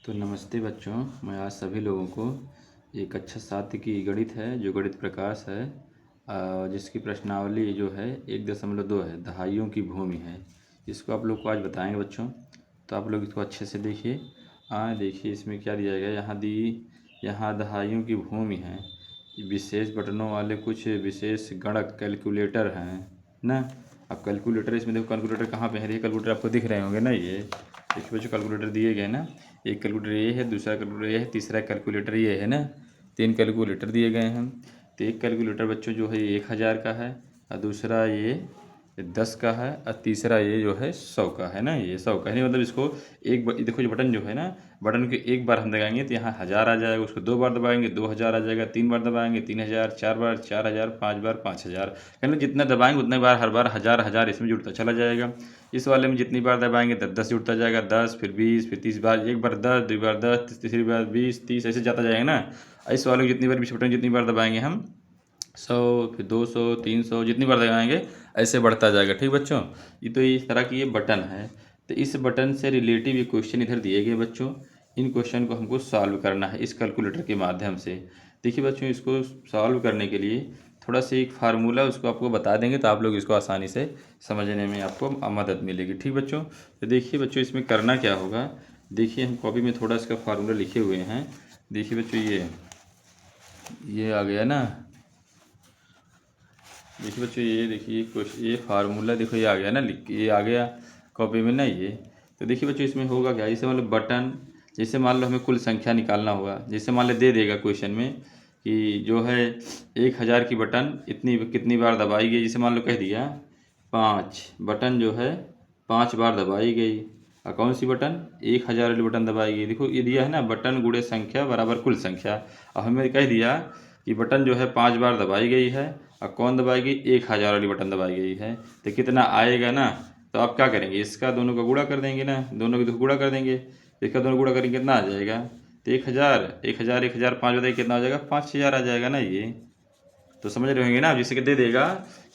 तो नमस्ते बच्चों, मैं आज सभी लोगों को एक कक्षा 7 की गणित है जो गणित प्रकाश है, जिसकी प्रश्नावली जो है 1.2 है, दहाइयों की भूमि है। इसको आप लोग को आज बताएंगे बच्चों। तो आप लोग इसको अच्छे से देखिए। देखिए इसमें क्या दिया गया है। यहाँ दहाइयों की भूमि है। विशेष बटनों वाले कुछ विशेष गणक कैलकुलेटर हैं ना। अब कैलकुलेटर, इसमें देखो कैलकुलेटर कहाँ पे है। ये कैलकुलेटर आपको दिख रहे होंगे ना। ये देखिए बच्चों कैलकुलेटर दिए गए ना। एक कैलकुलेटर ये है, दूसरा कैलकुलेटर ये है, तीसरा कैलकुलेटर ये है ना। 3 कैलकुलेटर दिए गए हैं। तो एक कैलकुलेटर बच्चों जो है 1000 का है, और दूसरा ये 10 का है, और तीसरा ये जो है 100 का है ना। ये 100 का है नहीं, मतलब इसको देखो, जो बटन जो है ना, बटन के एक बार हम दबाएंगे तो यहाँ 1000 आ जाएगा। उसको 2 बार दबाएंगे 2000 आ जाएगा, 3 बार दबाएंगे 3000, 4 बार 4000, 5 बार 5000। यानी जितना दबाएंगे उतने बार हर बार 1000 1000 इसमें जुड़ता चला जाएगा। इस वाले में जितनी बार दबाएंगे 10 10 जुड़ता जाएगा, 10 फिर 20 फिर 30 बार, एक बार 10, दो बार 10, तीसरी बार 20 30, ऐसे जाता जाएगा ना। इस वाले में जितनी बार बटन जितनी बार दबाएंगे हम 100 फिर 200 300 जितनी बार दबाएंगे ऐसे बढ़ता जाएगा। ठीक बच्चों, ये तो इस तरह की ये बटन है। तो इस बटन से रिलेटिव ये क्वेश्चन इधर दिए गए बच्चों। इन क्वेश्चन को हमको सॉल्व करना है इस कैलकुलेटर के माध्यम से। देखिए बच्चों, इसको सॉल्व करने के लिए थोड़ा सा एक फार्मूला उसको आपको बता देंगे, तो आप लोग इसको आसानी से समझने में आपको मदद मिलेगी। ठीक बच्चों, तो देखिए बच्चों इसमें करना क्या होगा। देखिए हम कॉपी में थोड़ा इसका फार्मूला लिखे हुए हैं। देखिए बच्चों ये आ गया ना। देखिए बच्चों, ये देखिए कुछ ये फार्मूला देखो, ये आ गया ना, लिख ये आ गया कॉपी में ना ये। तो देखिए बच्चों इसमें होगा क्या। जैसे मान लो बटन, जैसे मान लो हमें कुल संख्या निकालना होगा। जैसे मान लो दे देगा क्वेश्चन में कि जो है 1000 की बटन इतनी कितनी बार दबाई गई। जैसे मान लो कह दिया 5 बटन जो है 5 बार दबाई गई। और कौन सी बटन, 1000 वाली बटन दबाई गई। देखो ये दिया है ना, बटन गुणे संख्या बराबर कुल संख्या। अब हमें कह दिया कि बटन जो है 5 बार दबाई गई है, और कौन दबाई गई, 1000 वाली बटन दबाई गई है। तो कितना आएगा ना। तो आप क्या करेंगे, इसका दोनों का गुणा कर देंगे ना, दोनों की तो गुणा कर देंगे। तो इसका दोनों गुणा करेंगे कितना आ जाएगा। तो 1000 5 बताइए कितना आ जाएगा, 5000 आ जाएगा ना ये। तो समझ रहे होंगे ना आप। जैसे कि दे देगा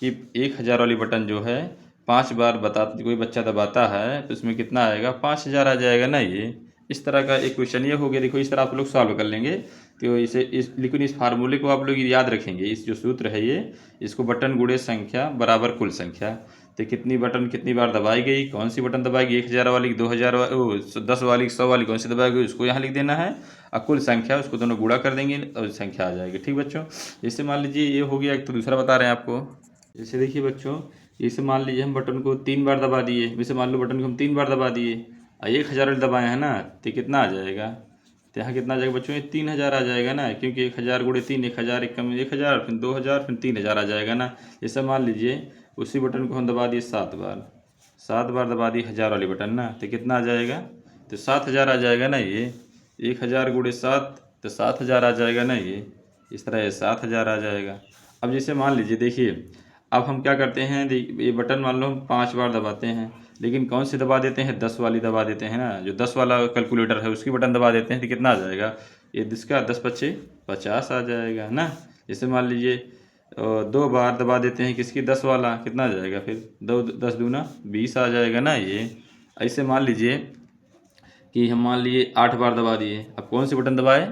कि 1000 वाली बटन जो है 5 बार कोई बच्चा दबाता है तो उसमें कितना आएगा, 5000 आ जाएगा ना ये। इस तरह का एक क्वेश्चन ये हो गया। देखो इस तरह आप लोग सॉल्व कर लेंगे। तो लेकिन इस फार्मूले को आप लोग याद रखेंगे। इस जो सूत्र है ये, इसको बटन गुणे संख्या बराबर कुल संख्या। तो कितनी बटन कितनी बार दबाई गई, कौन सी बटन दबाई गई, 1000 वाली 2000 वाली 10 वाली 100 वाली कौन सी दबाई गई, उसको यहाँ लिख देना है। और कुल संख्या उसको दोनों गुणा कर देंगे और संख्या आ जाएगी। ठीक बच्चों, जैसे मान लीजिए ये हो गया। एक तो दूसरा बता रहे हैं आपको। जैसे देखिए बच्चों, जैसे मान लीजिए हम बटन को 3 बार दबा दिए। जैसे मान लो बटन को हम 3 बार दबा दिए और 1000 दबाए हैं ना, तो कितना आ जाएगा। तो यहाँ कितना आ जाएगा बच्चों, ये 3000 आ जाएगा ना, क्योंकि 1000 गुणे 3, 1000 एक कम 1000 फिर 2000 फिर 3000 आ जाएगा ना। जैसे मान लीजिए उसी बटन को हम दबा दिए 7 बार, 7 बार दबा दी 1000 वाली बटन ना, तो कितना आ जाएगा। तो 7000 आ जाएगा ना ये। 1000 गुणे 7 तो 7000 आ जाएगा ना ये। इस तरह ये 7000 आ जाएगा। अब जैसे मान लीजिए देखिए, अब हम क्या करते हैं, ये बटन मान लो हम 5 बार दबाते हैं, लेकिन कौन सी दबा देते हैं, 10 वाली दबा देते हैं ना। जो 10 वाला कैलकुलेटर है उसकी बटन दबा देते हैं, तो कितना आ जाएगा, ये इसका 10 पच्चे 50 आ जाएगा ना। जैसे मान लीजिए 2 बार दबा देते हैं किसकी, 10 वाला, कितना आ जाएगा फिर, 2 10 दूना 20 आ जाएगा ना ये। ऐसे मान लीजिए कि हम मान लिए 8 बार दबा दिए। अब कौन सी बटन दबाए,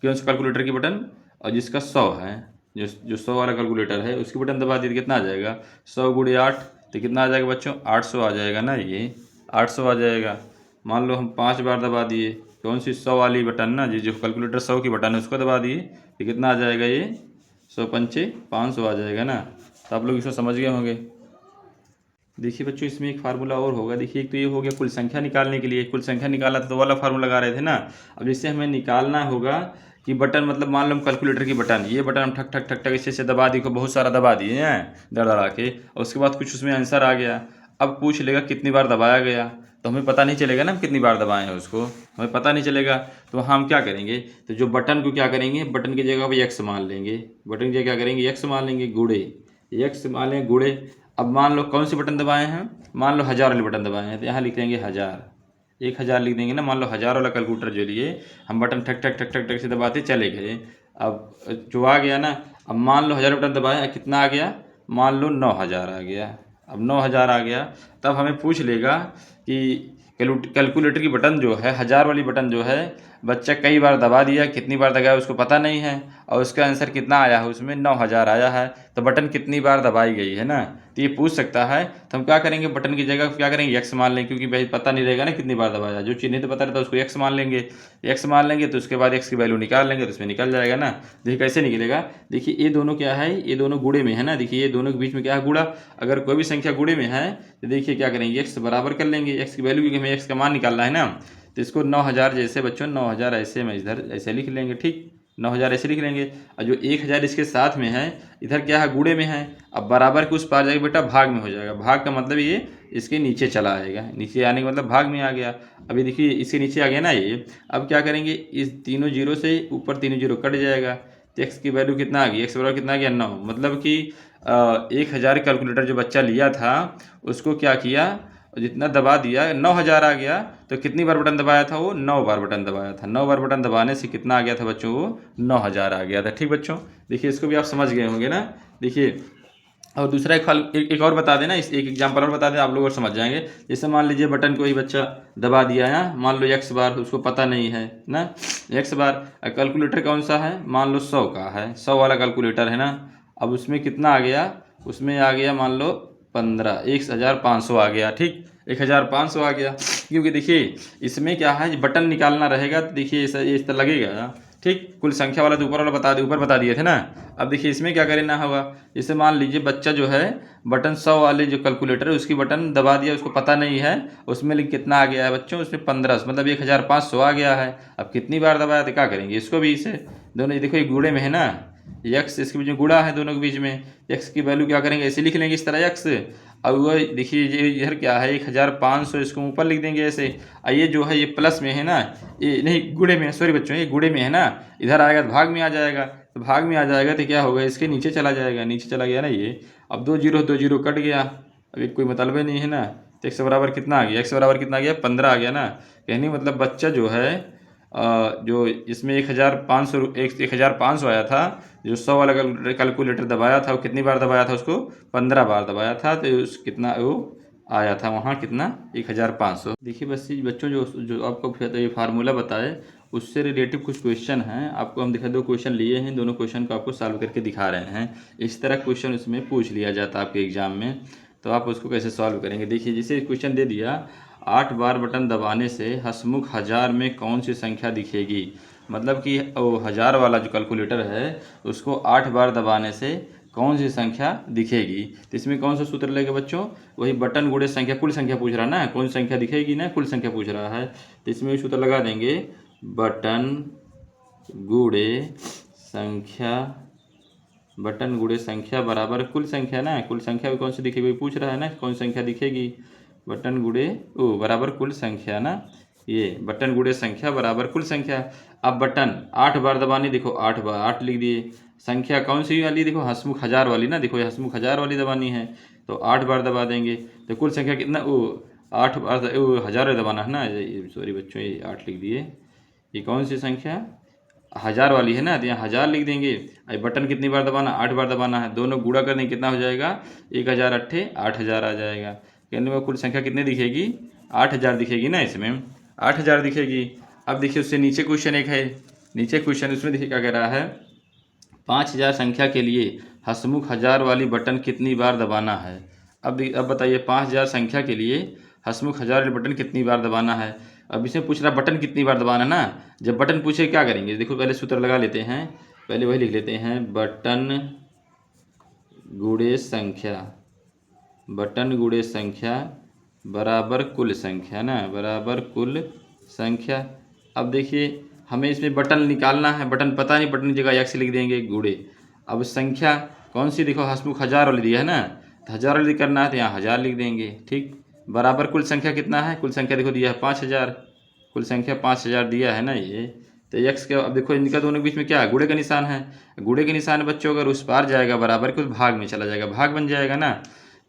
कौन सी कैलकुलेटर की बटन, और जिसका 100 है, जो 100 वाला कैलकुलेटर है उसकी बटन दबा दी तो कितना आ जाएगा, 100 गुणे 8 तो कितना आ जाएगा बच्चों, 800 आ जाएगा ना ये। 800 आ जाएगा। मान लो हम 5 बार दबा दिए कौन सी, 100 वाली बटन ना, जो कैलकुलेटर 100 की बटन है उसको दबा दिए तो कितना आ जाएगा ये, 100 पंचे 500 आ जाएगा ना। तो आप लोग इसको समझ गए होंगे। देखिए बच्चों इसमें एक फार्मूला और होगा। देखिए एक तो ये हो गया कुल संख्या निकालने के लिए, कुल संख्या निकाला था तो वाला फार्मूला लगा रहे थे ना। अब जैसे हमें निकालना होगा कि बटन, मतलब मान लो हम कैलकुलेटर की बटन, ये बटन हम ठक ठक ठक ठक ऐसे दबा दी, को बहुत सारा दबा दिए हैं दर दड़ा के, और उसके बाद कुछ उसमें आंसर आ गया। अब पूछ लेगा कितनी बार दबाया गया, तो हमें पता नहीं चलेगा ना हम कितनी बार दबाए हैं उसको, हमें पता नहीं चलेगा। तो हम क्या करेंगे, तो जो बटन को क्या करेंगे, बटन की जगह पर एक्स मान लेंगे, बटन की जगह क्या करेंगे, एक्स मान लेंगे, गुड़े एक्स मान लेंगे गुड़े। अब मान लो कौन सी बटन दबाए हैं, मान लो 1000 वाली बटन दबाए हैं, तो यहाँ लिख देंगे 1000, 1000 लिख देंगे ना। मान लो 1000 वाला कैलकुलेटर जो लिए हम बटन ठक ठक ठक ठक ठक से दबाते चले गए। अब जो आ गया ना, अब मान लो 1000 बटन दबाए, कितना आ गया, मान लो 9000 आ गया। अब 9000 आ गया, तब हमें पूछ लेगा कि कैलकुलेटर की बटन जो है, 1000 वाली बटन जो है, बच्चा कई बार दबा दिया, कितनी बार दबाया उसको पता नहीं है, और उसका आंसर कितना आया है, उसमें 9000 आया है, तो बटन कितनी बार दबाई गई है ना, तो ये पूछ सकता है। तो हम क्या करेंगे, बटन की जगह क्या करेंगे, x मान लेंगे, क्योंकि भाई पता नहीं रहेगा ना कितनी बार दबाया, जो चीज़ नहीं तो पता रहता उसको x मान लेंगे। x मान लेंगे तो उसके बाद x की वैल्यू निकाल लेंगे, तो उसमें निकल जाएगा ना। देखिए कैसे निकलेगा, देखिए ये दोनों क्या है, ये दोनों गुणे में है ना, देखिए ये दोनों के बीच में क्या है, गुणा। अगर कोई भी संख्या गुणे में है तो देखिए क्या करेंगे, x बराबर कर लेंगे x की वैल्यू, क्योंकि हमें x का मान निकालना है ना। तो इसको 9000 जैसे बच्चों 9000 ऐसे में इधर ऐसे लिख लेंगे, ठीक 9000 ऐसे लिख लेंगे। और जो 1000 इसके साथ में है, इधर क्या है, गुणे में है। अब बराबर के उस पार जाएगा बेटा, भाग में हो जाएगा। भाग का मतलब ये इसके नीचे चला आएगा, नीचे आने का मतलब भाग में आ गया। अभी देखिए इसके नीचे आ गया ना ये। अब क्या करेंगे, इस तीनों जीरो से ऊपर तीनों जीरो कट जाएगा, तो एक्स की वैल्यू कितना आ गई, एक्स बराबर कितना आ गया 9। मतलब कि 1000 कैलकुलेटर जो बच्चा लिया था उसको क्या किया, जितना दबा दिया 9000 आ गया, तो कितनी बार बटन दबाया था वो, 9 बार बटन दबाया था। 9 बार बटन दबाने से कितना आ गया था बच्चों, वो 9000 आ गया था। ठीक बच्चों, देखिए इसको भी आप समझ गए होंगे ना। देखिए और दूसरा एक और बता देना, इस एक एग्जाम्पल और बता दें, आप लोग और समझ जाएंगे। जैसे मान लीजिए बटन को ही बच्चा दबा दिया है, मान लो x बार, उसको पता नहीं है ना, x बार। कैलकुलेटर कौन सा है, मान लो 100 का है, 100 वाला कैलकुलेटर है ना। अब उसमें कितना आ गया, उसमें आ गया मान लो 15, 1500 आ गया, ठीक 1500 आ गया। क्योंकि देखिए इसमें क्या है, बटन निकालना रहेगा तो देखिए इस तरह लगेगा, ठीक। कुल संख्या वाला तो ऊपर बता दिए थे ना। अब देखिए इसमें क्या करना होगा, जैसे मान लीजिए बच्चा जो है बटन 100 वाले जो कैलकुलेटर है उसकी बटन दबा दिया, उसको पता नहीं है, उसमें लेकिन कितना आ गया है बच्चों, उसमें 15, मतलब 1500 आ गया है। अब कितनी बार दबाया, तो क्या करेंगे, इसको भी इसे दोनों देखो, ये गुणे में है ना, यक्स इसके बीच में गुणा है, दोनों के बीच में यक्स की वैल्यू क्या करेंगे, ऐसे लिख लेंगे इस तरह यक्स। अब वो देखिए ये इधर क्या है 1500, इसको ऊपर लिख देंगे ऐसे। और ये जो है ये प्लस में है ना, ये नहीं गुणे में है, सॉरी बच्चों ये गुणे में है ना, इधर आएगा तो भाग में आ जाएगा, तो भाग में आ जाएगा तो क्या होगा, इसके नीचे चला जाएगा, नीचे चला गया ना ये। अब दो जीरो कट गया, अभी कोई मतलब नहीं है ना। तो x बराबर कितना आ गया, x बराबर कितना आ गया, 15 आ गया ना। कहने मतलब बच्चा जो है जो इसमें 1500 आया था, जो 100 वाला कैलकुलेटर दबाया था, वो कितनी बार दबाया था, उसको 15 बार दबाया था, तो उस कितना वो आया था वहाँ, कितना 1500। देखिए बस बच्चों जो जो आपको ये फार्मूला बताए उससे रिलेटिव कुछ क्वेश्चन हैं, आपको हम दिखा, 2 क्वेश्चन लिए हैं, दोनों क्वेश्चन को आपको सॉल्व करके दिखा रहे हैं। इस तरह क्वेश्चन उसमें पूछ लिया जाता है आपके एग्जाम में, तो आप उसको कैसे सॉल्व करेंगे। देखिए जैसे क्वेश्चन दे दिया, 8 बार बटन दबाने से हसमुख 1000 में कौन सी संख्या दिखेगी। मतलब कि वो 1000 वाला जो कैलकुलेटर है उसको 8 बार दबाने से कौन सी संख्या दिखेगी। तो इसमें कौन सा सूत्र लगेगा बच्चों, वही बटन गुणे संख्या, कुल संख्या पूछ रहा है ना, कौन सी संख्या दिखेगी ना, कुल संख्या पूछ रहा है। तो इसमें भी सूत्र लगा देंगे, बटन गुणे संख्या, बटन गुणे संख्या बराबर कुल संख्या ना, कुल संख्या भी कौन सी दिखेगी पूछ रहा है ना, कौन संख्या दिखेगी, बटन गुणे बराबर कुल संख्या ना, ये बटन गुणे संख्या बराबर कुल संख्या। अब बटन 8 बार दबानी, देखो 8 बार 8 लिख दिए, संख्या कौन सी वाली, देखो हसमुख 1000 वाली ना, देखो ये हसमुख 1000 वाली दबानी है, तो 8 बार दबा देंगे, तो कुल संख्या कितना 8 बार 1000 दबाना है ना, सॉरी बच्चों ये 8 लिख दिए, ये कौन सी संख्या 1000 वाली है ना, तो यहाँ 1000 लिख देंगे। अब बटन कितनी बार दबाना, 8 बार दबाना है, दोनों गुणा कर देंगे, कितना हो जाएगा 1000 8 8000 आ जाएगा। कहने में कुल संख्या कितनी दिखेगी, 8000 दिखेगी ना, इसमें 8000 दिखेगी। अब देखिए उससे नीचे क्वेश्चन एक है, नीचे क्वेश्चन उसमें देखिए क्या कह रहा है, 5000 संख्या के लिए हसमुख 1000 वाली बटन कितनी बार दबाना है। अब बताइए 5000 संख्या के लिए हसमुख 1000 वाली बटन कितनी बार दबाना है। अब इसमें पूछ रहा बटन कितनी बार दबाना ना, जब बटन पूछे क्या करेंगे, देखो पहले सूत्र लगा लेते हैं, पहले वही लिख लेते हैं, बटन गुणे संख्या, बटन गुणे संख्या बराबर कुल संख्या ना, बराबर कुल संख्या। अब देखिए हमें इसमें बटन निकालना है, बटन पता नहीं, बटन की जगह x लिख देंगे गुणे। अब संख्या कौन सी, देखो हसमुख 1000 वाली दिया है ना, तो 1000 वाली करना है तो यहाँ 1000 लिख देंगे, ठीक। बराबर कुल संख्या कितना है, कुल संख्या देखो दिया है 5000, कुल संख्या 5000 दिया है ना ये। तो x के अब देखो इनका दोनों के बीच में क्या है, गुणे का निशान है, गुणे के निशान बच्चों अगर उस पार जाएगा बराबर के उस भाग में चला जाएगा, भाग बन जाएगा ना।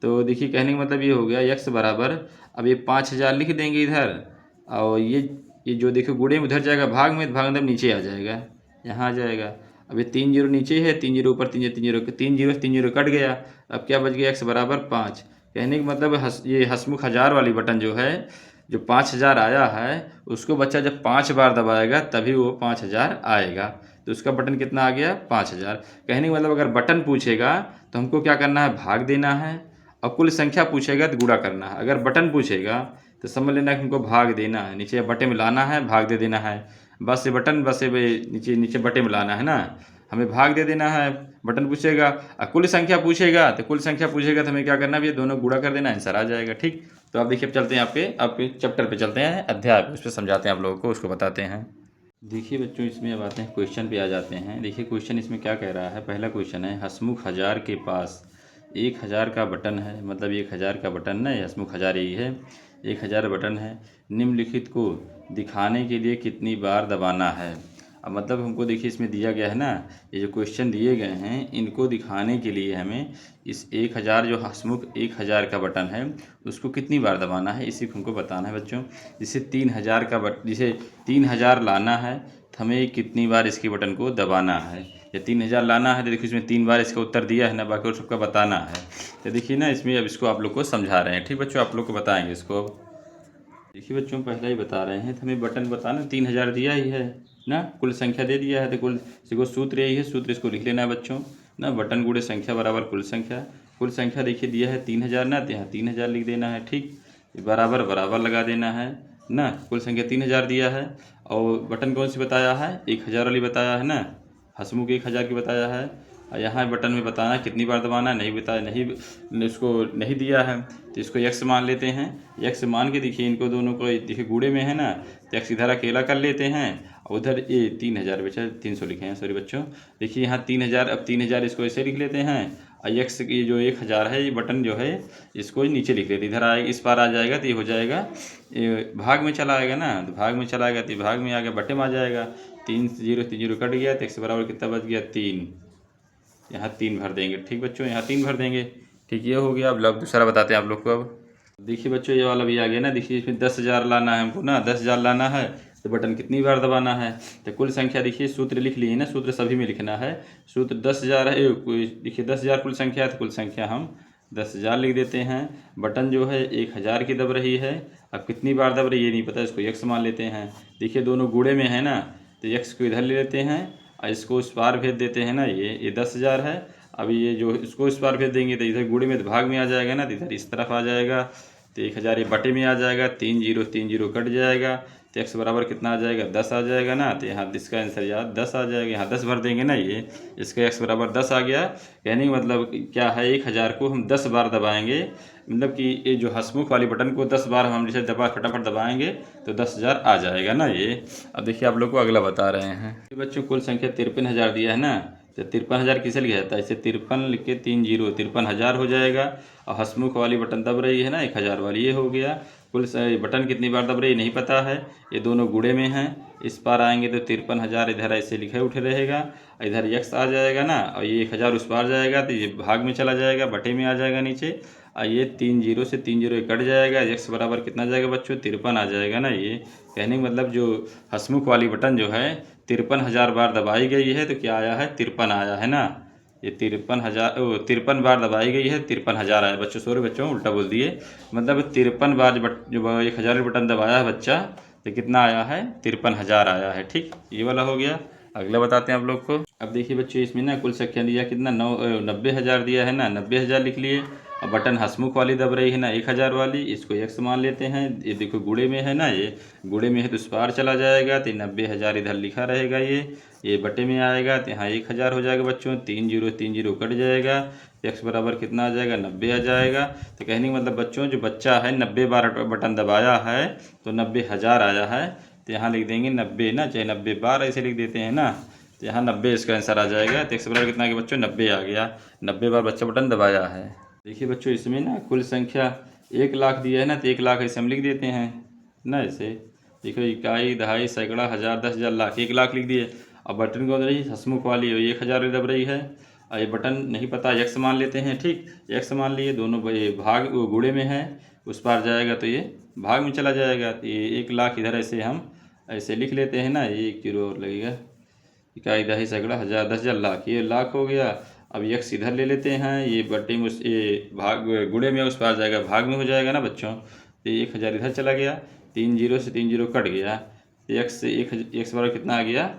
तो देखिए कहने का मतलब ये हो गया x बराबर, अब ये 5000 लिख देंगे इधर, और ये जो देखो गुणे में उधर जाएगा भाग में, भाग मतलब नीचे आ जाएगा, यहाँ आ जाएगा। अब ये 3 जीरो नीचे है, 3 जीरो ऊपर, 3 जीरो कट गया, अब क्या बच गया x बराबर 5। कहने का मतलब ये हसमुख 1000 वाली बटन जो है जो 5000 आया है उसको बच्चा जब 5 बार दबाएगा तभी वो 5000 आएगा। तो उसका बटन कितना आ गया 5000। कहने का मतलब अगर बटन पूछेगा तो हमको क्या करना है, भाग देना है, और कुल संख्या पूछेगा तो गुणा करना है। अगर बटन पूछेगा तो समझ लेना कि हमको भाग देना है, नीचे बटे में लाना है, भाग दे देना है। बस ये बटन बस ये नीचे नीचे बटे में लाना है ना, हमें भाग दे देना है। बटन पूछेगा और कुल संख्या पूछेगा तो तो हमें क्या करना है, ये दोनों गुणा कर देना, आंसर आ जाएगा। ठीक, तो आप देखिए, अब चलते हैं आपके चैप्टर पे चलते हैं, अध्याय पे, उस पर समझाते हैं आप लोगों को, उसको बताते हैं। देखिए बच्चों, इसमें अब आते हैं क्वेश्चन पे आ जाते हैं। देखिए क्वेश्चन इसमें क्या कह रहा है। पहला क्वेश्चन है, हसमुख 1000 के पास 1000 का बटन है, मतलब 1000 का बटन ना, हसमुख 1000 यही है, 1000 बटन है, निम्नलिखित को दिखाने के लिए कितनी बार दबाना है। अब मतलब हमको देखिए इसमें दिया गया है ना, ये जो क्वेश्चन दिए गए हैं इनको दिखाने के लिए हमें इस 1000 जो हसमुख 1000 का बटन है उसको कितनी बार दबाना है, इसी को हमको बताना है बच्चों। जिसे 3000 लाना है तो हमें कितनी बार इसके बटन को दबाना है। या 3000 लाना है तो देखिए इसमें 3 बार इसका उत्तर दिया है ना, बाकी और सबका बताना है। तो देखिए ना, इसमें अब इसको आप लोग को समझा रहे हैं। ठीक बच्चों, आप लोग को बताएंगे इसको। अब देखिए बच्चों, पहले ही बता रहे हैं, तो हमें बटन बताना, 3000 दिया ही है ना, कुल संख्या दे दिया है, तो कुल देखो सूत्र यही है, सूत्र इसको लिख लेना है बच्चों ना, बटन गुणे संख्या बराबर कुल संख्या। कुल संख्या देखिए दिया है 3000 ना, तो यहाँ 3000 लिख देना है। ठीक, बराबर बराबर लगा देना है ना, कुल संख्या 3000 दिया है, और बटन कौन सी बताया है, 1000 वाली बताया है ना, हसमुख 1000 की बताया है। और यहाँ बटन में बताना कितनी बार दबाना है, नहीं बताया, नहीं इसको नहीं दिया है, तो इसको यक्स मान लेते हैं। यक्स मान के देखिए इनको दोनों को, देखिए गुणे में है ना, तो यक्स इधर अकेला कर लेते हैं, और उधर ये 3000 बचा, 300 लिखे हैं, सॉरी बच्चों। देखिए यहाँ 3000, अब 3000 इसको ऐसे लिख लेते हैं, और यक्स ये जो 1000 है, ये बटन जो है इसको नीचे लिख लेते, इधर आए, इस पार आ जाएगा तो ये हो जाएगा, ये भाग में चला आएगा ना, तो भाग में चला आएगा तो भाग में आ गया, बटे में आ जाएगा। 3 0 3 0 कट गया, तो x बराबर कितना बच गया 3, यहाँ 3 भर देंगे। ठीक बच्चों, यहाँ 3 भर देंगे। ठीक, ये हो गया। अब दूसरा बताते हैं आप लोग को। अब देखिए बच्चों, ये वाला भी आ गया ना, देखिए इसमें 10,000 लाना है हमको ना, 10,000 लाना है तो बटन कितनी बार दबाना है। तो कुल संख्या देखिए, सूत्र लिख लिए ना, सूत्र सभी में लिखना है। सूत्र 10,000 है, देखिए 10,000 कुल संख्या है, तो कुल संख्या हम 10,000 लिख देते हैं। बटन जो है 1000 की दब रही है, अब कितनी बार दब रही है ये नहीं पता, इसको यक्स मान लेते हैं। देखिए दोनों गुणे में है ना, तो यक्स को इधर ले लेते हैं और इसको उस पार भेज देते हैं ना, ये 10,000 है। अब ये जो इसको इस पार भेज देंगे तो इधर गुणे में तो भाग में आ जाएगा ना, तो इधर इस तरफ आ जाएगा, तो 1000 ये बटे में आ जाएगा, 3 0 कट जाएगा, तो x बराबर कितना आ जाएगा 10 आ जाएगा ना, तो यहाँ इसका आंसर यार 10 आ जाएगा, यहाँ 10 भर देंगे ना, ये इसका x बराबर 10 आ गया। कहने का मतलब क्या है, 1000 को हम 10 बार दबाएंगे, मतलब कि ये जो हसमुख वाली बटन को 10 बार हम जैसे फटाफट दबाएंगे तो 10,000 आ जाएगा ना ये। अब देखिए आप लोग को अगला बता रहे हैं। बच्चों कुल संख्या 53,000 दिया है ना, तो 53,000 किसे लिखा जाता है, इसे 53 लिख के 3 0 53,000 हो जाएगा। और हसमुख वाली बटन दब रही है ना 1000 वाली, ये हो गया। कुल बटन कितनी बार दब रही है नहीं पता है, ये दोनों गुणे में हैं, इस पार आएंगे तो 53,000 इधर ऐसे लिखे उठे रहेगा, इधर यक्स आ जाएगा ना, और ये 1000 उस पार जाएगा तो ये भाग में चला जाएगा, बटे में आ जाएगा नीचे, और ये 3 0 से 3 0 कट जाएगा, यक्स बराबर कितना जाएगा बच्चों 53 आ जाएगा ना। ये कहने का मतलब जो हसमुख वाली बटन जो है 53,000 बार दबाई गई है, तो क्या आया है 53 आया है ना, ये 53 बार दबाई गई है, 53,000 आया बच्चों, सॉरी बच्चों उल्टा बोल दिए, मतलब 53 बार जो 1000 बटन दबाया है बच्चा, तो कितना आया है 53,000 आया है। ठीक, ये वाला हो गया। अगला बताते हैं आप लोग को। अब देखिए बच्चों, इसमें ना कुल संख्या दिया कितना 90,000 दिया है ना, 90,000 लिख लिए। अब बटन हसमुख वाली दब रही है ना 1000 वाली, इसको यक्स मान लेते हैं, ये देखो गुणे में है ना, ये गुणे में है तो उस पार चला जाएगा, तो 90,000 इधर लिखा रहेगा, ये बटे में आएगा, तो यहाँ 1000 हो जाएगा बच्चों, 3 0 कट जाएगा, यक्स बराबर कितना आ जाएगा 90 आ जाएगा। तो कहने का मतलब बच्चों, जो बच्चा है 90 बार बटन दबाया है तो 90,000 आया है, तो यहाँ लिख देंगे 90 ना, चाहे 90 बार ऐसे लिख देते हैं ना, तो यहाँ 90 इसका आंसर आ जाएगा। तो एक्स बराबर कितना आ गया बच्चों 90 आ गया, 90 बार बच्चा बटन दबाया है। देखिए बच्चों, इसमें ना कुल संख्या 1 लाख दिया है ना, तो 1 लाख ऐसे हम लिख देते हैं ना, ऐसे देखो, इकाई दहाई सैकड़ा हज़ार 10,000 लाख, 1 लाख लिख दिए। अब बटन कौन रही हसमुख वाली 1000 दब रही है, और ये बटन नहीं पता यक्स मान लेते हैं। ठीक, यक्स मान लिए, दोनों भाग गुणे में है, उस पार जाएगा तो ये भाग में चला जाएगा, तो ये 1 लाख इधर ऐसे हम ऐसे लिख लेते हैं ना, ये 1 जीरो और लगेगा, इकाई दहाई सैकड़ा हज़ार 10,000 लाख, ये लाख हो गया। अब यक्स इधर ले लेते हैं, ये बटे में ये भाग गुणे में उस पार जाएगा, भाग में हो जाएगा ना बच्चों, तो 1000 इधर चला गया, 3 जीरो से 3 जीरो कट गया, एक्स से एक्स बराबर कितना आ गया,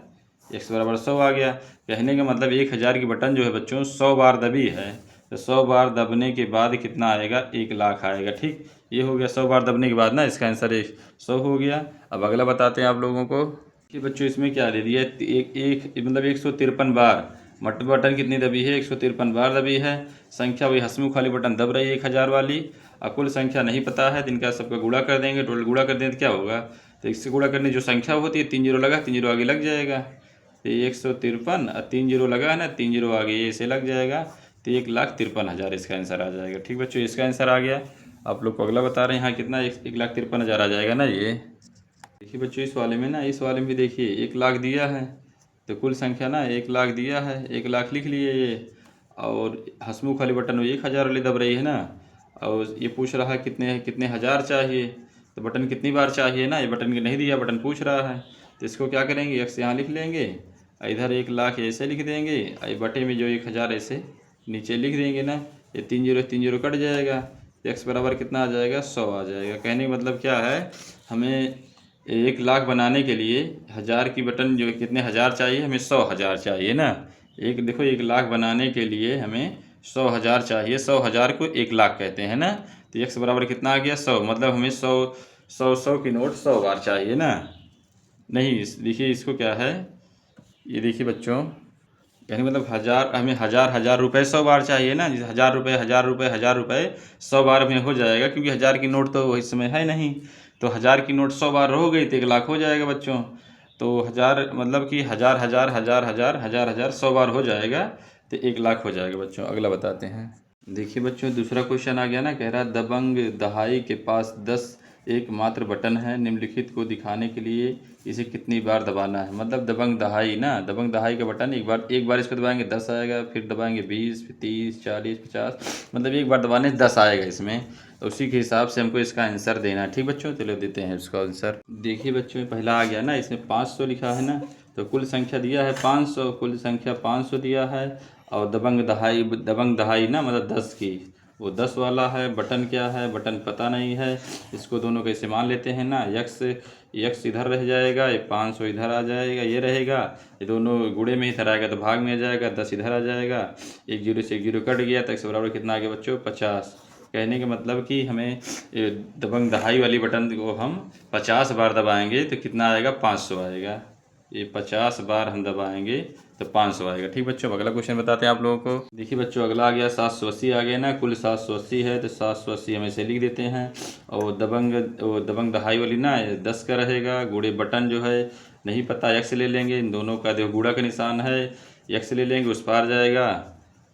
एक्स बराबर 100 आ गया। कहने का मतलब 1000 की बटन जो है बच्चों 100 बार दबी है, तो 100 बार दबने के बाद कितना आएगा, 1 लाख आएगा। ठीक, ये हो गया 100 बार दबने के बाद ना, इसका आंसर 100 हो गया। अब अगला बताते हैं आप लोगों को कि बच्चों इसमें क्या दे दिया है, एक मतलब 153 बार बटन कितनी दबी है, 153 बार दबी है। संख्या वही हंसमुख वाली बटन दब रही है 1000 वाली, और कुल संख्या नहीं पता है, तो इनका सबका गुणा कर देंगे, टोटल गुणा कर देंगे तो क्या होगा, तो इससे गुणा करने जो संख्या होती है 3 जीरो लगा, 3 जीरो आगे लग जाएगा, तो 153 और 3 जीरो लगा है ना, 3 जीरो आगे ये इसे लग जाएगा, तो 1,53,000 इसका आंसर आ जाएगा। ठीक बच्चों, इसका आंसर आ गया। आप लोग को अगला बता रहे हैं, यहाँ कितना 1,53,000 आ जाएगा ना। ये देखिए बच्चों, इस वाले में ना, इस वाले में भी देखिए 1 लाख दिया है, तो कुल संख्या ना 1 लाख दिया है, 1 लाख लिख लिए ये, और हंसमुख वाली बटन 1000 वाली दब रही है ना, और ये पूछ रहा है कितने कितने हज़ार चाहिए, तो बटन कितनी बार चाहिए ना, ये बटन के नहीं दिया, बटन पूछ रहा है, तो इसको क्या करेंगे, एक्स यहाँ लिख लेंगे, इधर 1 लाख ऐसे लिख देंगे, बटे में जो 1000 ऐसे नीचे लिख देंगे ना, ये 3 जीरो कट जाएगा, तो एक्स बराबर कितना आ जाएगा, 100 आ जाएगा। कहने का मतलब क्या है, हमें 1 लाख बनाने के लिए 1000 की बटन जो कितने हज़ार चाहिए, हमें 100,000 चाहिए ना। एक देखो, 1 लाख बनाने के लिए हमें 100,000 चाहिए, 100,000 को 1 लाख कहते हैं ना, तो एक्स बराबर कितना आ गया, 100, मतलब हमें 100 की नोट 100 बार चाहिए ना। नहीं, देखिए इसको क्या है, ये देखिए बच्चों, यानी मतलब हमें हज़ार रुपये 100 बार चाहिए ना, जैसे 1000 रुपये 1000 रुपये 1000 रुपये 100 बार में हो जाएगा, क्योंकि 1000 की नोट तो इस समय है नहीं, तो 1000 की नोट 100 बार हो गई तो 1 लाख हो जाएगा बच्चों। तो 1000 मतलब कि हज़ार हज़ार हज़ार हज़ार हज़ार हज़ार 100 बार हो जाएगा, तो 1 लाख हो जाएगा बच्चों। अगला बताते हैं। देखिए बच्चों, दूसरा क्वेश्चन आ गया ना, कह रहा है दबंग दहाई के पास 10 एकमात्र बटन है, निम्नलिखित को दिखाने के लिए इसे कितनी बार दबाना है। मतलब दबंग दहाई ना, दबंग दहाई का बटन एक बार इसको दबाएंगे 10 आएगा, फिर दबाएंगे 20, फिर 30, 40, 50, मतलब एक बार दबाने 10 आएगा इसमें, तो उसी के हिसाब से हमको इसका आंसर देना है। ठीक बच्चों, चलो देते हैं इसका आंसर। देखिए बच्चों, पहला आ गया ना, इसमें 500 लिखा है ना, तो कुल संख्या दिया है 500, कुल संख्या 500 दिया है, और दबंग दहाई ना मतलब 10 की, वो 10 वाला है। बटन क्या है, बटन पता नहीं है, इसको दोनों का इस्तेमाल लेते हैं ना, यक्स इधर रह जाएगा, ये 500 इधर आ जाएगा, ये रहेगा, ये दोनों गुणे में इधर आएगा तो भाग में आ जाएगा, 10 इधर आ जाएगा, 1 जीरो से 1 जीरो कट गया, तो इसके बराबर कितना आ गया बच्चों, 50। कहने का मतलब कि हमें दबंग दहाई वाली बटन को हम 50 बार दबाएंगे तो कितना आएगा, 500 आएगा। ये 50 बार हम दबाएंगे तो 500 आएगा। ठीक बच्चों, अगला क्वेश्चन बताते हैं आप लोगों को। देखिए बच्चों, अगला आ गया 780 आ गया ना, कुल 780 है, तो 780 हम ऐसे लिख देते हैं, और दबंग दहाई वाली ना 10 का रहेगा, गुणे बटन जो है नहीं पता, एक्स ले लेंगे, इन दोनों का देखो गुणा का निशान है, एक्स ले लेंगे, उस पार जाएगा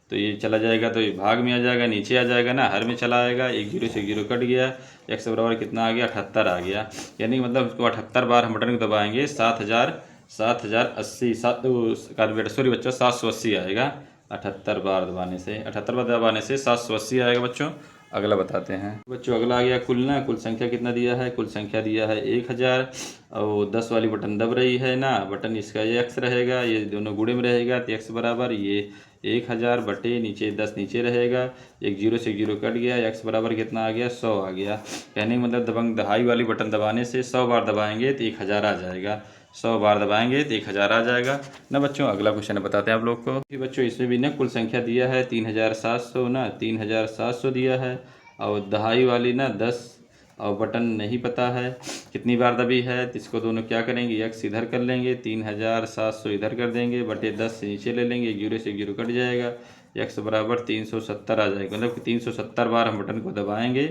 तो ये चला जाएगा, तो ये भाग में आ जाएगा, नीचे आ जाएगा ना, हर में चला आएगा, 1 जीरो से 1 जीरो कट गया, एक्स बराबर कितना आ गया, 78 आ गया। यानी मतलब उसको 78 बार हम बटन को दबाएंगे, 7,80 सॉरी बच्चों 780 आएगा, 78 बार दबाने से, 78 बार दबाने से 780 आएगा बच्चों। अगला बताते हैं बच्चों, अगला आ गया कुल संख्या कितना दिया है, कुल संख्या दिया है 1000, और 10 वाली बटन दब रही है ना, बटन इसका ये एक्स रहेगा, ये दोनों गुणे में रहेगा, तो एक्स बराबर ये 1000 बटे नीचे 10 नीचे रहेगा, 1 जीरो से 1 जीरो कट गया, एक्स बराबर कितना आ गया, 100 आ गया। कहने का मतलब दबंग दहाई वाली बटन दबाने से 100 बार दबाएंगे तो 1000 आ जाएगा, 100 बार दबाएंगे तो 1000 आ जाएगा ना बच्चों। अगला क्वेश्चन बताते हैं आप लोग को कि बच्चों, इसमें भी ना कुल संख्या दिया है 3700 ना, 3700 दिया है, और दहाई वाली ना 10, और बटन नहीं पता है कितनी बार दबी है, तो इसको दोनों क्या करेंगे, एक्स इधर कर लेंगे, 3700 इधर कर देंगे, बटे 10 से नीचे ले लेंगे, 1 जीरो से 1 जीरो कट जाएगा, एक्स बराबर 370 आ जाएगा। मतलब कि 370 बार हम बटन को दबाएंगे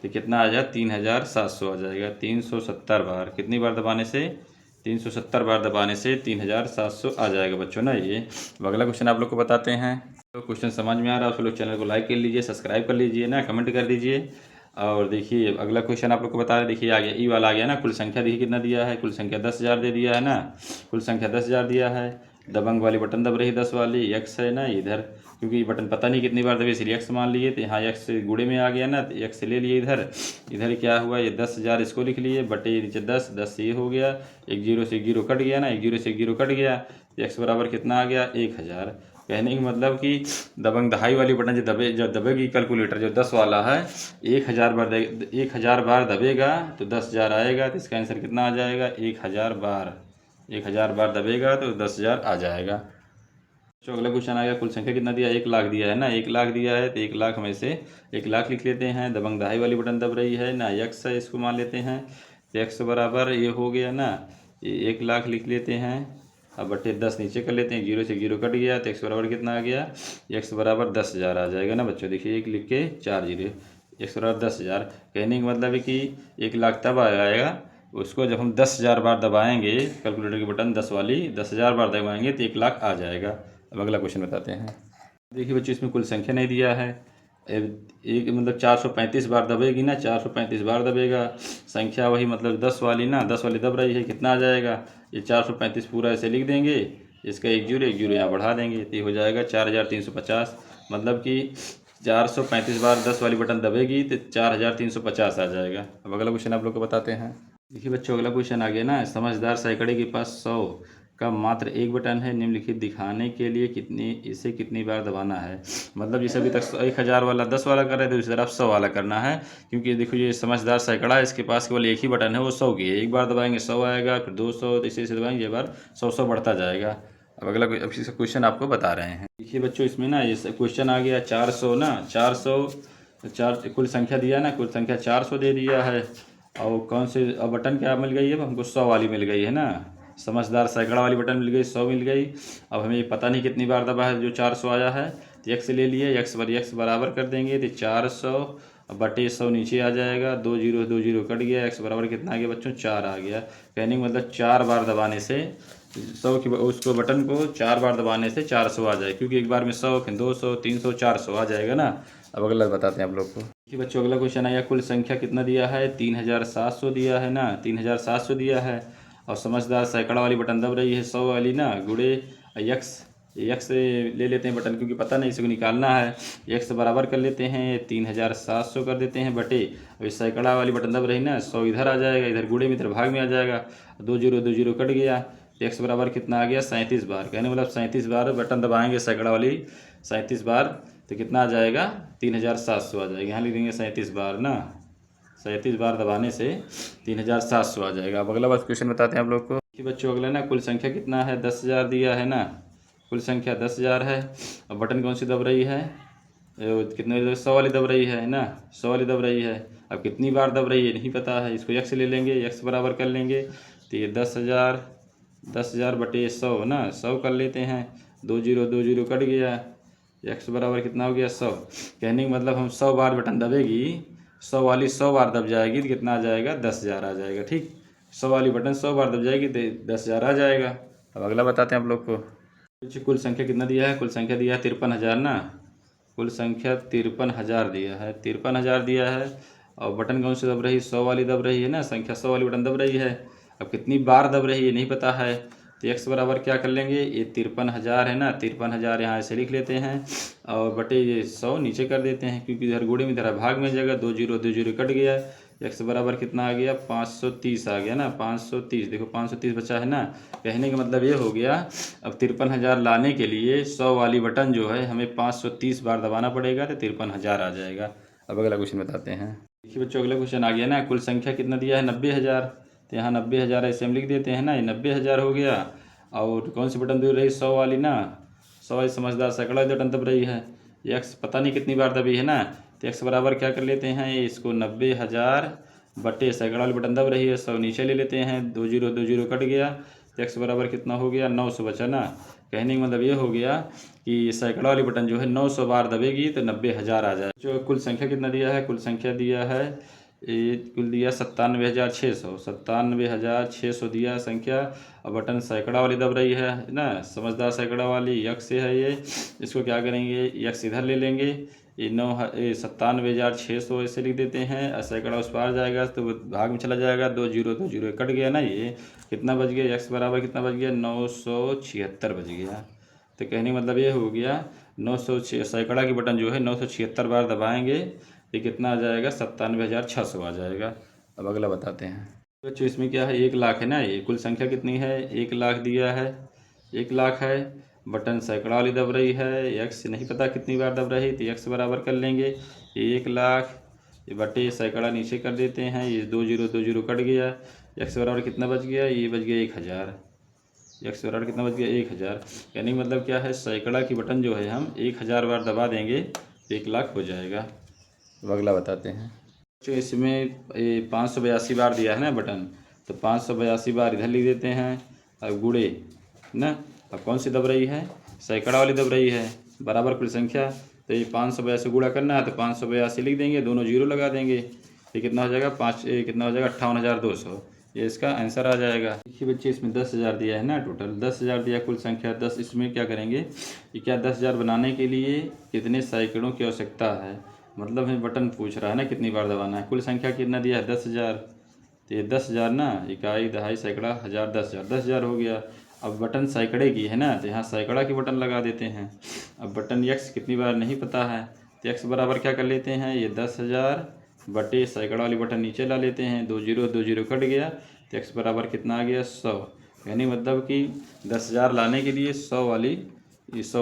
तो कितना आ जाएगा, 3700 आ जाएगा। 370 बार, कितनी बार दबाने से, 370 बार दबाने से 3700 आ जाएगा बच्चों ना। ये अगला क्वेश्चन आप लोग को बताते हैं। तो क्वेश्चन समझ में आ रहा है आप लोग चैनल को लाइक कर लीजिए, सब्सक्राइब कर लीजिए ना, कमेंट कर दीजिए। और देखिए अगला क्वेश्चन आप लोग को बता रहे, देखिए आ गया ई वाला आ गया ना, कुल संख्या देखिए कितना दिया है, कुल संख्या 10,000 दे दिया है ना, कुल संख्या 10,000 दिया है, दबंग वाली बटन दब रही 10 वाली, एक्स है ना इधर, क्योंकि ये बटन पता नहीं कितनी बार दबी इसलिए एक्स मान लिए, तो यहाँ एक्स गुणे में आ गया ना, तो एक्स ले लिए इधर, इधर क्या हुआ, ये 10,000 इसको लिख लिए, बटे नीचे 10, 10 ये हो गया, 1 जीरो से 1 जीरो कट गया ना, 1 जीरो से 1 जीरो कट गया, तो एक्स बराबर कितना आ गया, 1000। कहने की मतलब कि दबंग दहाई वाली बटन जो दबेगी कैलकुलेटर जो 10 वाला है, 1000 बार दबेगा तो 10,000 आएगा। तो इसका आंसर कितना आ जाएगा? 1000 बार दबेगा तो 10,000 आ जाएगा। जो अगला क्वेश्चन आ गया, कुल संख्या कितना दिया? 1,00,000 दिया है ना, 1,00,000 दिया है तो 1,00,000 में से 1,00,000 लिख लेते हैं। दबंग दहाई वाली बटन दब रही है ना, यक्स है, इसको मान लेते हैं। तो यक्स बराबर ये हो गया ना, ये 1,00,000 लिख लेते हैं। अब बटे 10 नीचे कर लेते हैं, 0 से 0 कट गया तो एक्स बराबर कितना आ गया? एक्स बराबर 10,000 आ जाएगा ना बच्चों। देखिए एक लिख के 4 जीरो, एक्स बराबर 10,000। कहने का मतलब है कि 1,00,000 तब आएगा उसको जब हम 10,000 बार दबाएंगे, कैलकुलेटर की बटन 10 वाली 10,000 बार दबाएंगे तो 1,00,000 आ जाएगा। अब अगला क्वेश्चन बताते हैं। देखिए बच्चों इसमें कुल संख्या नहीं दिया है। एक मतलब 435 बार दबेगी ना, 435 बार दबेगा। संख्या वही मतलब 10 वाली ना, 10 वाली दब रही है, कितना आ जाएगा? ये 435 पूरा ऐसे लिख देंगे, इसका एक जीरो यहाँ बढ़ा देंगे तो ये हो जाएगा 4,350। मतलब कि 435 बार 10 वाली बटन दबेगी तो 4,350 आ जाएगा। अब अगला क्वेश्चन आप लोग को बताते हैं। देखिए बच्चों अगला क्वेश्चन आ गया ना, समझदार सैकड़े के पास 100 का मात्र एक बटन है, निम्नलिखित दिखाने के लिए इसे कितनी बार दबाना है। मतलब जैसे अभी तक 1,000 वाला 10 वाला कर रहे थे, दूसरी तरफ 100 वाला करना है। क्योंकि देखो ये समझदार सैकड़ा है, इसके पास केवल एक ही बटन है, वो 100 की है। एक बार दबाएंगे 100 आएगा, फिर 200, तो इसे दबाएंगे, ये बार 100 बढ़ता जाएगा। अब अगला क्वेश्चन आपको बता रहे हैं। देखिए बच्चों इसमें ना ये क्वेश्चन आ गया 400 ना, 400 कुल संख्या दिया ना, कुल संख्या 400 दे दिया है। और कौन से अब बटन क्या मिल गई है? हमको 100 वाली मिल गई है ना, समझदार सैकड़ा वाली बटन मिल गई, 100 मिल गई। अब हमें पता नहीं कितनी बार दबा है जो 400 आया है, तो एक्स ले लिए, एक्स बराबर कर देंगे तो 400 बटे 100 नीचे आ जाएगा, 2 जीरो कट गया, एक्स बराबर कितना आ गया बच्चों? 4 आ गया। कहने का मतलब 4 बार दबाने से 100 की उसको बटन को 4 बार दबाने से 400 आ जाए, क्योंकि एक बार में 100 फिर 200 300 400 आ जाएगा ना। अब अगला बताते हैं आप लोग को। देखिए बच्चों अगला क्वेश्चन आया, कुल संख्या कितना दिया है? 3,700 दिया है ना, 3,700 दिया है। और समझदार सैकड़ा वाली बटन दब रही है 100 वाली ना, गुड़े यक्स ले लेते हैं बटन, क्योंकि पता नहीं इसको निकालना है। यक्स बराबर कर लेते हैं, 3,700 कर देते हैं बटे, अभी सैकड़ा वाली बटन दब रही ना, 100 इधर आ जाएगा, इधर गुड़े में इधर भाग में आ जाएगा, 2 जीरो कट गया। एक्स बराबर कितना आ गया? 37 बार। कहने मतलब 37 बार बटन दबाएंगे सैकड़ा वाली, 37 बार, तो कितना आ जाएगा? 3,700 आ जाएगा। यहाँ लिख देंगे 37 बार ना, 37 बार दबाने से 3,700 आ जाएगा। अब अगला बात क्वेश्चन बताते हैं आप लोग को कि बच्चों अगला ना, कुल संख्या कितना है? 10,000 दिया है ना, कुल संख्या 10,000 है। अब बटन कौन सी दब रही है? कितने 100 वाली दब रही है ना, 100 वाली दब रही है। अब कितनी बार दब रही है नहीं पता है, इसको यक्स ले लेंगे, यक्स बराबर कर लेंगे तो ये 10,000 बटे 100 ना, 100 कर लेते हैं, 2 जीरो कट गया, एक्स बराबर कितना हो गया? 100। कहने का मतलब हम 100 बार बटन दबेगी, 100 वाली 100 बार दब जाएगी तो कितना आ जाएगा? 10,000 आ जाएगा। ठीक, 100 वाली बटन 100 बार दब जाएगी तो 10,000 आ जाएगा। अब अगला बताते हैं आप लोग को। कुल संख्या कितना दिया है? कुल संख्या दिया है 53,000 ना, कुल संख्या 53,000 दिया है, 53,000 दिया है। और बटन कौन सी दब रही? 100 वाली दब रही है ना, संख्या 100 वाली बटन दब रही है। अब कितनी बार दब रही है नहीं पता है, तो एक्स बराबर क्या कर लेंगे? ये 53,000 है ना, 53,000 यहाँ ऐसे लिख लेते हैं, और बटे ये 100 नीचे कर देते हैं, क्योंकि इधर गुणे में इधर भाग में जगह, 2 जीरो कट गया। एक्स बराबर कितना आ गया? 530 आ गया ना, 530। देखो 530 बचा है ना। कहने का मतलब ये हो गया, अब 53,000 लाने के लिए 100 वाली बटन जो है हमें 530 बार दबाना पड़ेगा तो 53,000 आ जाएगा। अब अगला क्वेश्चन बताते हैं। देखिए बच्चों अगला क्वेश्चन आ गया ना, कुल संख्या कितना दिया है? 90,000। तो यहाँ 90,000 ऐसे हम लिख देते हैं ना, ये 90,000 हो गया। और कौन सी बटन दब रही? 100 वाली ना, 100 वाली समझदार सैकड़ा बटन दब रही है। एक्स पता नहीं कितनी बार दबी है ना, तो एक्स बराबर क्या कर लेते हैं, इसको 90,000 बटे सैकड़ा वाली बटन दब रही है, 100 नीचे ले लेते हैं, 2 जीरो कट गया, तो एक्स बराबर कितना हो गया? 900 बचा ना। कहने का मतलब ये हो गया कि सैकड़ा वाली बटन जो है 900 बार दबेगी तो 90,000 आ जाए। जो कुल संख्या कितना दिया है? कुल संख्या दिया है, ये कुल दिया 97,600, 97,600 दिया संख्या। अब बटन सैकड़ा वाली दब रही है ना, समझदार सैकड़ा वाली, यक्स से है ये, इसको क्या करेंगे? यक्स इधर ले लेंगे, ये 97,600 ऐसे लिख देते हैं, और सैकड़ा उस पार जाएगा तो भाग में चला जाएगा, 2 जीरो कट गया ना, ये कितना बच गया? एक्स बराबर कितना बच गया? 976 बच गया। तो कहने का मतलब ये हो गया, 906 सैकड़ा की बटन जो है 976 बार दबाएंगे, ये कितना आ जाएगा? 97,600 आ जाएगा। अब अगला बताते हैं बच्चों, इसमें क्या है? 1,00,000 है ना, ये कुल संख्या कितनी है? 1,00,000 दिया है, 1,00,000 है। बटन सैकड़ा वाली दब रही है, एक्स नहीं पता कितनी बार दब रही, तो एक्स बराबर कर लेंगे 1,00,000 ये बटे सैकड़ा नीचे कर देते हैं, ये 2 0 कट गया, एक्स बराबर कितना बच गया, ये बच गया 1,000। एक्स बराबर कितना बच गया 1,000। यानी मतलब क्या है, सैकड़ा की बटन जो है हम 1,000 बार दबा देंगे तो 1,00,000 हो जाएगा। अब अगला बताते हैं। जो इसमें 582 बार दिया है ना बटन, तो 582 बार इधर लिख देते हैं। अब गुणे ना, अब कौन सी दब रही है, सैकड़ा वाली दब रही है, बराबर कुल संख्या, तो ये 582 गुणा करना है तो 582 लिख देंगे, दोनों जीरो लगा देंगे, ये कितना हो जाएगा कितना हो जाएगा 58,200, ये इसका आंसर आ जाएगा। देखिए बच्चे इसमें 10,000 दिया है ना, टोटल 10,000 दिया कुल संख्या 10। इसमें क्या करेंगे कि क्या 10,000 बनाने के लिए कितने सैकड़ों की आवश्यकता है, मतलब हमें बटन पूछ रहा है ना कितनी बार दबाना है। कुल संख्या कितना दिया है 10,000, तो ये 10,000 ना, इकाई दहाई सैकड़ा हज़ार 10,000 10,000 हो गया। अब बटन सैकड़े की है ना, तो यहाँ सैकड़ा की बटन लगा देते हैं। अब बटन एक्स कितनी बार नहीं पता है, तो एक्स बराबर क्या कर लेते हैं, ये 10,000 बटे सैकड़ा वाली बटन नीचे ला लेते हैं, 2 0 कट गया, तो एक्स बराबर कितना आ गया 100। यानी मतलब कि 10,000 लाने के लिए 100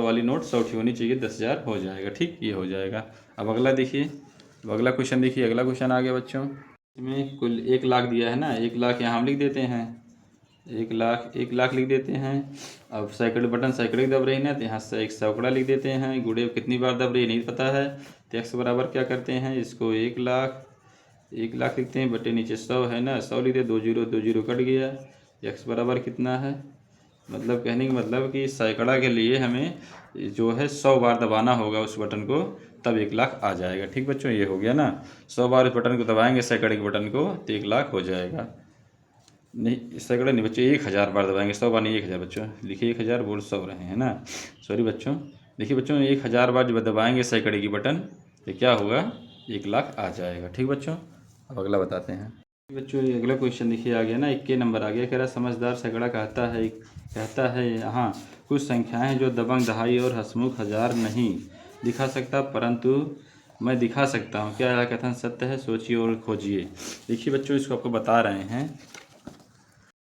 वाली नोट 100 की होनी चाहिए, 10,000 हो जाएगा। ठीक, ये हो जाएगा। अब अगला देखिए, अब अगला क्वेश्चन देखिए, अगला क्वेश्चन आ गया बच्चों। इसमें कुल 1,00,000 दिया है ना, 1,00,000 यहाँ हम लिख देते हैं, 1,00,000 लिख देते हैं। अब सैकड़े बटन सैकड़े की दब रही ना, तो यहाँ से एक सैकड़ा लिख देते हैं, गुणे कितनी बार दब रही नहीं पता है, तो एक्स बराबर क्या करते हैं, इसको 1,00,000 लिखते हैं, बटे नीचे 100 है ना, 100 लिख दे, 2 0 कट गया, एक्स बराबर कितना है, मतलब कहने का मतलब कि सैकड़ा के लिए हमें जो है 100 बार दबाना होगा उस बटन को, तब 1,00,000 आ जाएगा। ठीक बच्चों, ये हो गया ना, 100 बार उस बटन को दबाएंगे सैकड़े के बटन को तो 1,00,000 हो जाएगा। नहीं सैकड़ा नहीं बच्चों, 1,000 बार दबाएंगे, 100 बार नहीं, 1,000 बच्चों लिखिए, 1,000 बोल 100 रहे हैं ना, सॉरी बच्चों। देखिए बच्चों 1,000 बार जब दबाएंगे सैकड़े की बटन तो क्या होगा, 1,00,000 आ जाएगा। ठीक बच्चों, अब अगला बताते हैं। बच्चों ये अगला क्वेश्चन देखिए आ गया ना, 21 नंबर आ गया, कह रहा समझदार सैकड़ा कहता है यहाँ कुछ संख्याएं जो दबंग दहाई और हंसमुख हज़ार नहीं दिखा सकता, परंतु मैं दिखा सकता हूँ, क्या यह कथन सत्य है, सोचिए और खोजिए। देखिए बच्चों इसको आपको बता रहे हैं,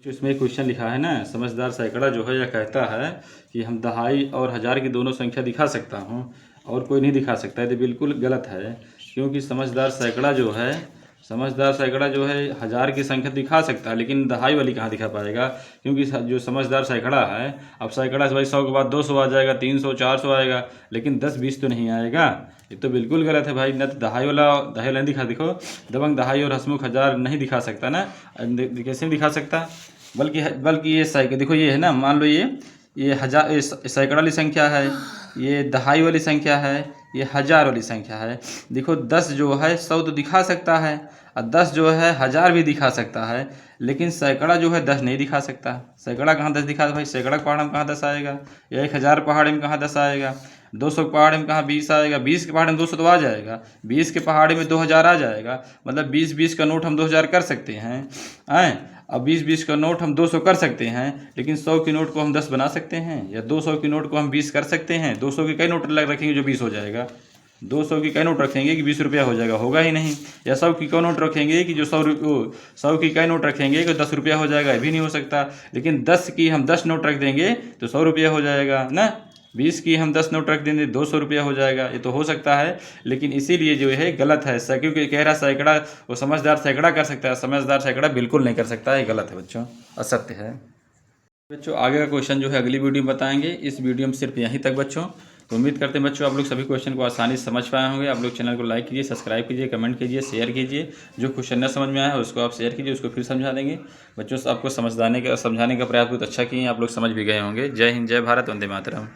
जो इसमें क्वेश्चन लिखा है ना, समझदार सैकड़ा जो है यह कहता है कि हम दहाई और हज़ार की दोनों संख्या दिखा सकता हूँ और कोई नहीं दिखा सकता है, तो बिल्कुल गलत है। क्योंकि समझदार सैकड़ा जो है हज़ार की संख्या दिखा सकता है, लेकिन दहाई वाली कहाँ दिखा पाएगा, क्योंकि जो समझदार सैकड़ा है, अब सैकड़ा से भाई 100 के बाद 200 आ जाएगा, 300 400 आएगा, लेकिन 10-20 तो नहीं आएगा। ये तो बिल्कुल गलत है भाई, न तो दहाई वाला नहीं दिखा, देखो दबंग दहाई और हंसमुख हज़ार नहीं दिखा सकता ना, कैसे नहीं दिखा सकता, बल्कि ये सैकड़ा देखो, ये है ना, मान लो ये हज़ार सैकड़ा वाली संख्या है, ये दहाई वाली संख्या है, ये हज़ार वाली संख्या है। देखो 10 जो है 100 तो दिखा सकता है, और 10 जो है 1,000 भी दिखा सकता है, लेकिन सैकड़ा जो है 10 नहीं दिखा सकता। सैकड़ा कहाँ 10 दिखा, भाई सैकड़ा के पहाड़ में कहाँ 10 आएगा, या 1,000 पहाड़ में कहाँ 10 आएगा, 200 के पहाड़ में कहाँ 20 आएगा, 20 के पहाड़ में 200 तो आ जाएगा, 20 के पहाड़ी में 2,000 आ जाएगा, मतलब 20-20 का नोट हम 2,000 कर सकते हैं। अब 20-20 का नोट हम 200 कर सकते हैं, लेकिन 100 की नोट को हम 10 बना सकते हैं, या 200 की नोट को हम 20 कर सकते हैं। 200 के कई नोट रखेंगे जो 20 हो जाएगा, 200 की कई नोट रखेंगे कि 20 रुपया हो जाएगा, होगा ही नहीं। या 100 की कई नोट रखेंगे कि जो 100 की कई नोट रखेंगे कि 10 रुपया हो जाएगा, ये भी नहीं हो सकता। लेकिन 10 की हम 10 नोट रख देंगे तो 100 रुपया हो जाएगा ना, 20 की हम 10 नोट रख देंगे 200 रुपया हो जाएगा, ये तो हो सकता है। लेकिन इसीलिए जो है गलत है, क्योंकि कह रहा सैकड़ा वो समझदार सैकड़ा कर सकता है, समझदार सैकड़ा बिल्कुल नहीं कर सकता, ये गलत है बच्चों, असत्य है। बच्चों आगे का क्वेश्चन जो है अगली वीडियो में बताएंगे, इस वीडियो में सिर्फ यहीं तक बच्चों। तो उम्मीद करते हैं बच्चों आप लोग सभी क्वेश्चन को आसानी से समझ पाए होंगे। आप लोग चैनल को लाइक कीजिए, सब्सक्राइब कीजिए, कमेंट कीजिए, शेयर कीजिए। जो क्वेश्चन न समझ में आया है उसको आप शेयर कीजिए, उसको फिर समझा देंगे। बच्चों आपको समझाने का प्रयास बहुत अच्छा किए, आप लोग समझ भी गए होंगे। जय हिंद, जय भारत, वंदे मातरम।